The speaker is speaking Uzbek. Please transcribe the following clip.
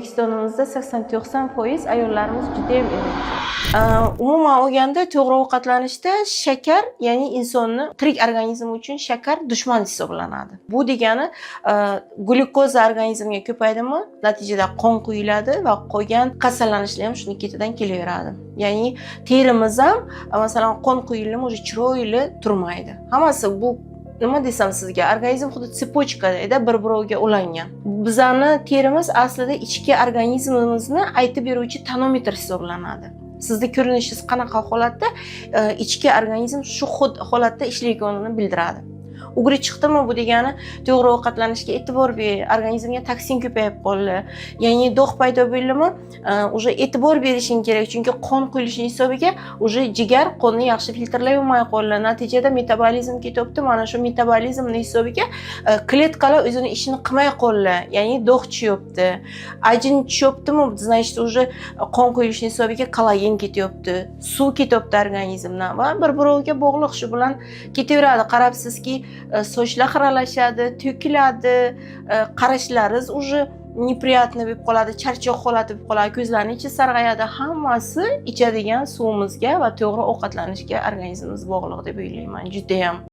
O'zbekistonimizda 80-90% ayollarimiz juda ham erinchoq. Umuman olganda to'g'ri ovqatlanishda shakar, ya'ni insonni tirik organizm uchun shakar dushman hisoblanadi. Bu degani glyukoza organizmga ko'paydimi, natijada qon quyiladi va qolgan kasallanishlar ham shuni ketidan kelaveradi. Ya'ni terimiz ham masalan qon quyilimi o'zi chiroyli turmaydi. Hammasi bu nima desam sizga, organizm xuddi sippochkada bir-biriga ulangan. Bizning terimiz aslida ichki organizmimizni aytib beruvchi tonometr hisoblanadi. Sizning ko'rinishingiz qanaqa holatda, ichki organizm shu holatda ishlayotganini bildiradi. Ugri chiqdimi, bu degani to'g'ri ovqatlanishga e'tibor ber, organizmga toksin ko'payib qoldi, ya'ni dog' paydo bo'ldimi, o'sha e'tibor berishing kerak, chunki qon quyilishi hisobiga o'sha jigar qonni yaxshi filtrlay olmay qoldi. Natijada metabolizm ketyapti, mana shu metabolizmning hisobiga kletkalar o'zini ishini qilmay qoldi, ya'ni dog' tushyapti. Ajin tushyaptimi, значит, o'sha qon quyilishi hisobiga kollagen ketyapti, suv ketyapti organizmdan va bir-biriga bog'liq shu bilan ketaveradi. Qarabsizki, sochlar xiralashadi, to'kiladi, qarashlaringiz уже неприятный bo'lib qoladi, charchoq holati bo'lib qoladi, ko'zlarning ichi sarg'ayadi. Hammasi ichadigan suvimizga va to'g'ri ovqatlanishga organizmimiz bog'liq deb o'ylayman, juda ham.